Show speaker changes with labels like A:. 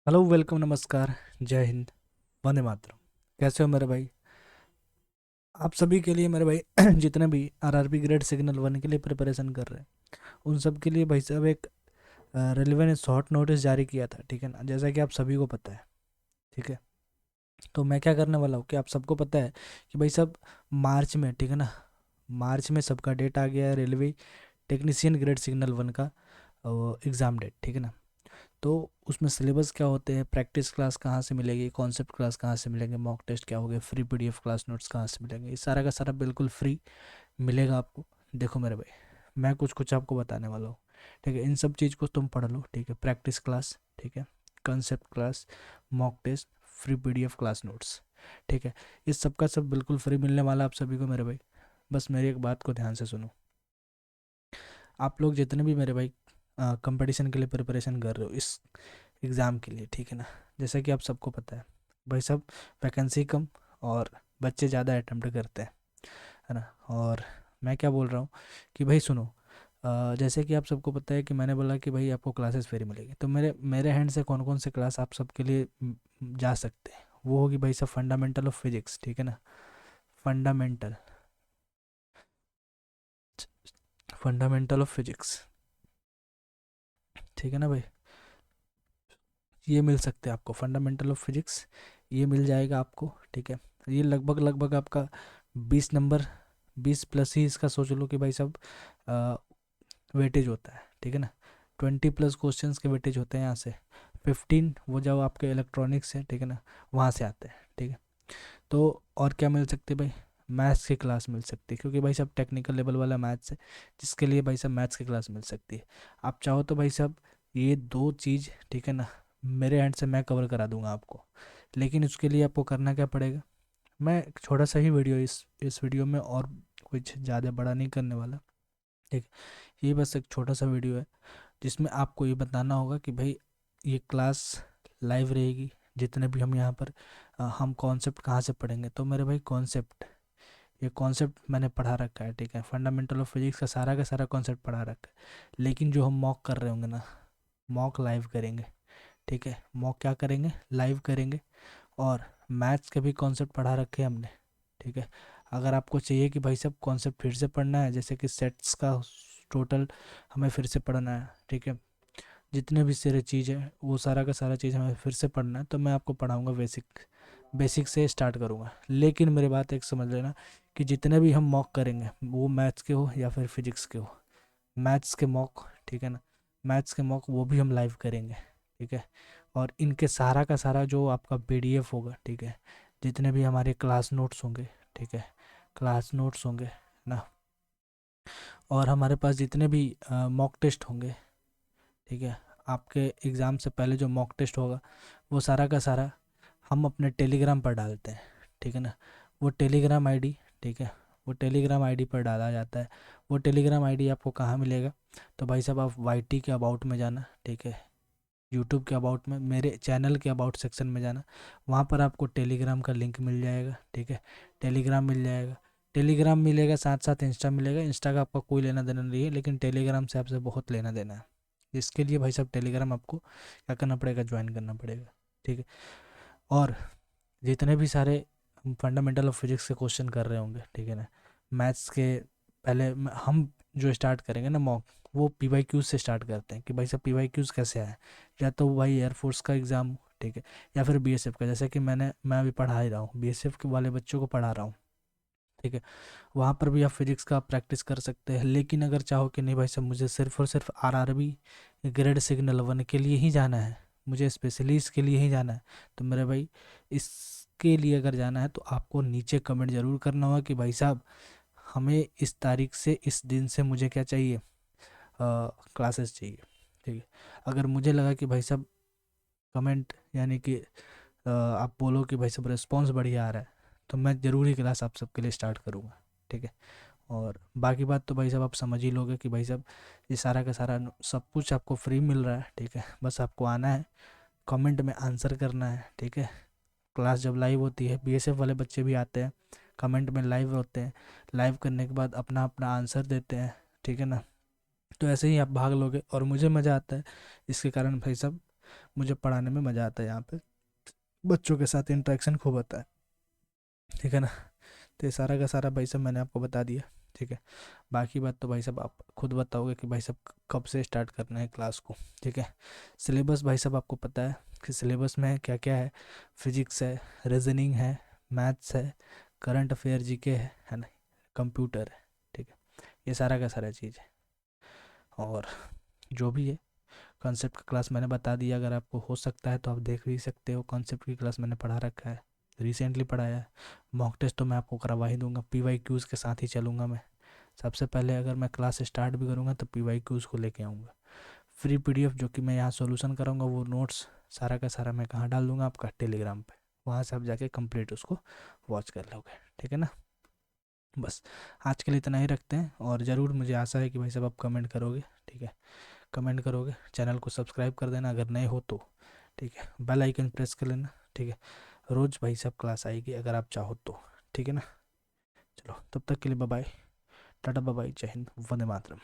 A: Hello, welcome, नमस्कार, जय हिंद, वंदे मातरम। कैसे हो मेरे भाई? आप सभी के लिए मेरे भाई जितने भी आरआरबी ग्रेड सिग्नल वन के लिए प्रिपरेशन कर रहे हैं उन सब के लिए भाई साहब एक रेलिवेंट शॉर्ट नोटिस जारी किया था। ठीक है ना, जैसा कि आप सभी को पता है। ठीक है, तो मैं क्या करने वाला हूँ कि आप सबको पता है कि भाई साहब मार्च में, ठीक है ना, मार्च में सबका डेट आ गया है railway technician grade signal one का एग्ज़ाम डेट। ठीक है ना, तो उसमें सिलेबस क्या होते हैं, प्रैक्टिस क्लास कहाँ से मिलेगी, कॉन्सेप्ट क्लास कहाँ से मिलेंगे, मॉक टेस्ट क्या होंगे, फ्री पीडीएफ क्लास नोट्स कहाँ से मिलेंगे, ये सारा का सारा बिल्कुल फ्री मिलेगा आपको। देखो मेरे भाई, मैं कुछ कुछ आपको बताने वाला हूँ। ठीक है, इन सब चीज़ को तुम पढ़ लो। ठीक है, प्रैक्टिस क्लास, ठीक है, concept class, mock test, free PDF class notes. ठीक है, इस सब का सब बिल्कुल फ्री मिलने वाला आप सभी को मेरे भाई। बस मेरी एक बात को ध्यान से सुनो। आप लोग जितने भी मेरे भाई कंपटीशन के लिए प्रिपरेशन कर रहे हो इस एग्ज़ाम के लिए, ठीक है ना, जैसा कि आप सबको पता है भाई सब, वैकेंसी कम और बच्चे ज़्यादा अटेम्प्ट करते हैं, है ना। और मैं क्या बोल रहा हूँ कि भाई सुनो, जैसे कि आप सबको पता है कि मैंने बोला कि भाई आपको क्लासेस फ्री मिलेगी, तो मेरे मेरे हैंड से कौन कौन से क्लास आप सबके लिए जा सकते हैं, वो होगी भाई सब फंडामेंटल ऑफ फिजिक्स। ठीक है ना, फंडामेंटल फंडामेंटल ऑफ फिजिक्स, ठीक है ना भाई, ये मिल सकते हैं आपको, फंडामेंटल ऑफ फिजिक्स ये मिल जाएगा आपको। ठीक है, ये लगभग लगभग आपका 20 नंबर, 20 प्लस ही इसका सोच लो कि भाई सब वेटेज होता है। ठीक है ना, 20 प्लस क्वेश्चंस के वेटेज होते हैं यहाँ से। 15 वो जो आपके इलेक्ट्रॉनिक्स है, ठीक है ना, वहाँ से आते हैं। ठीक है, तो और क्या मिल सकते हैं भाई, मैथ्स की क्लास मिल सकती है, क्योंकि भाई सब टेक्निकल लेवल वाला मैथ्स है, जिसके लिए भाई सब मैथ्स की क्लास मिल सकती है। आप चाहो तो भाई सब ये दो चीज़, ठीक है ना, मेरे एंड से मैं कवर करा दूंगा आपको। लेकिन उसके लिए आपको करना क्या पड़ेगा, मैं एक छोटा सा ही वीडियो इस वीडियो में, और कुछ ज़्यादा बड़ा नहीं करने वाला। ठीक, ये बस एक छोटा सा वीडियो है जिसमें आपको ये बताना होगा कि भाई ये क्लास लाइव रहेगी। जितने भी हम यहाँ पर हम कॉन्सेप्ट कहाँ से पढ़ेंगे, तो मेरे भाई कॉन्सेप्ट, ये कॉन्सेप्ट मैंने पढ़ा रखा है। ठीक है, फंडामेंटल ऑफ फिजिक्स का सारा कॉन्सेप्ट पढ़ा रखा है। लेकिन जो हम मॉक कर रहे होंगे ना, मॉक लाइव करेंगे। ठीक है, मॉक क्या करेंगे, लाइव करेंगे। और मैथ्स के भी कॉन्सेप्ट पढ़ा रखे हैं हमने। ठीक है, अगर आपको चाहिए कि भाई साहब कॉन्सेप्ट फिर से पढ़ना है, जैसे कि सेट्स का टोटल हमें फिर से पढ़ना है, ठीक है, जितने भी सारे चीज़ है वो सारा का सारा चीज़ हमें फिर से पढ़ना है, तो मैं आपको पढ़ाऊँगा बेसिक, बेसिक से स्टार्ट करूँगा। लेकिन मेरी बात एक समझ लेना कि जितने भी हम मॉक करेंगे वो मैथ्स के हो या फिर फिजिक्स के हो, मैथ्स के मॉक, ठीक है ना, मैथ्स के मॉक वो भी हम लाइव करेंगे। ठीक है, और इनके सारा का सारा जो आपका पीडीएफ होगा, ठीक है, जितने भी हमारे क्लास नोट्स होंगे, ठीक है, क्लास नोट्स होंगे ना, और हमारे पास जितने भी मॉक टेस्ट होंगे, ठीक है, आपके एग्ज़ाम से पहले जो मॉक टेस्ट होगा वो सारा का सारा हम अपने टेलीग्राम पर डालते हैं। ठीक है ना, वो टेलीग्राम आईडी, ठीक है, वो टेलीग्राम आईडी पर डाला जाता है। वो टेलीग्राम आईडी आपको कहाँ मिलेगा, तो भाई साहब आप वाईटी के अबाउट में जाना। ठीक है, यूट्यूब के अबाउट में, मेरे चैनल के अबाउट सेक्शन में जाना, वहाँ पर आपको टेलीग्राम का लिंक मिल जाएगा। ठीक है, टेलीग्राम मिल जाएगा, टेलीग्राम मिलेगा, साथ साथ इंस्टा मिलेगा। इंस्टा का आपका कोई लेना देना नहीं है, लेकिन टेलीग्राम से आपसे बहुत लेना देना है। इसके लिए भाई साहब टेलीग्राम आपको क्या करना पड़ेगा, ज्वाइन करना पड़ेगा। ठीक है, और जितने भी सारे फंडामेंटल ऑफ फिजिक्स के क्वेश्चन कर रहे होंगे, ठीक है ना, मैथ्स के पहले हम जो स्टार्ट करेंगे ना मॉक, वो पी वाई क्यूज से स्टार्ट करते हैं कि भाई साहब पी वाई क्यूज कैसे आए। या तो भाई एयरफोर्स का एग्ज़ाम हो, ठीक है, या फिर बीएसएफ का, जैसे कि मैं अभी पढ़ा ही रहा हूँ, बीएसएफ के वाले बच्चों को पढ़ा रहा हूँ। ठीक है, वहाँ पर भी आप फिजिक्स का प्रैक्टिस कर सकते हैं। लेकिन अगर चाहो कि नहीं भाई साहब मुझे सिर्फ और सिर्फ आरआरबी ग्रेड सिग्नल वन के लिए ही जाना है, मुझे स्पेशली इसके लिए ही जाना है, तो मेरे भाई इसके लिए अगर जाना है तो आपको नीचे कमेंट ज़रूर करना होगा कि भाई साहब हमें इस तारीख से इस दिन से मुझे क्या चाहिए, क्लासेस चाहिए। ठीक है, अगर मुझे लगा कि भाई साहब कमेंट यानी कि आप बोलो कि भाई साहब रिस्पॉन्स बढ़िया आ रहा है, तो मैं ज़रूर ही क्लास आप सबके लिए स्टार्ट करूँगा। ठीक है, और बाकी बात तो भाई साहब आप समझ ही लोगे कि भाई साहब ये सारा का सारा सब कुछ आपको फ्री मिल रहा है। ठीक है, बस आपको आना है, कमेंट में आंसर करना है। ठीक है, क्लास जब लाइव होती है, बीएसएफ वाले बच्चे भी आते हैं, कमेंट में लाइव होते हैं, लाइव करने के बाद अपना अपना आंसर देते हैं। ठीक है ना, तो ऐसे ही आप भाग लोगे और मुझे मज़ा आता है। इसके कारण भाई साहब मुझे पढ़ाने में मज़ा आता है, यहाँ पे बच्चों के साथ इंटरेक्शन खूब होता है, ठीक है ना। तो ये सारा का सारा भाई साहब मैंने आपको बता दिया, ठीक है। बाकी बात तो भाई साहब आप खुद बताओगे कि भाई साहब कब से स्टार्ट करना है क्लास को, ठीक है। सिलेबस भाई साहब आपको पता है कि सिलेबस में क्या क्या है। फिजिक्स है, रीजनिंग है, मैथ्स है, करंट अफेयर जीके है ना, कंप्यूटर है, ठीक है। ये सारा का सारा चीज़ है। और जो भी है कॉन्सेप्ट का क्लास मैंने बता दिया, अगर आपको हो सकता है तो आप देख भी सकते हो। कॉन्सेप्ट की क्लास मैंने पढ़ा रखा है, रिसेंटली पढ़ाया है। मॉक टेस्ट तो मैं आपको करवा ही दूंगा, पी वाई क्यूज़ के साथ ही चलूँगा मैं। सबसे पहले अगर मैं क्लास स्टार्ट भी करूँगा तो पी वाई क्यूज़ को लेके आऊँगा। फ्री पीडीएफ जो कि मैं यहाँ सॉल्यूशन कराऊंगा, वो नोट्स सारा का सारा मैं कहाँ डाल दूंगा, आपका टेलीग्राम पे। वहाँ से आप जाके कंप्लीट उसको वॉच कर लोगे, ठीक है ना। बस आज के लिए इतना ही रखते हैं, और ज़रूर मुझे आशा है कि भाई साहब आप कमेंट करोगे, ठीक है। कमेंट करोगे, चैनल को सब्सक्राइब कर देना अगर नए हो तो, ठीक है। बेल आइकन प्रेस कर लेना, ठीक है। रोज़ भाई साहब क्लास आएगी अगर आप चाहो तो, ठीक है ना। चलो तब तक के लिए bye bye, tata bye bye, जय हिंद, वंदे मातरम।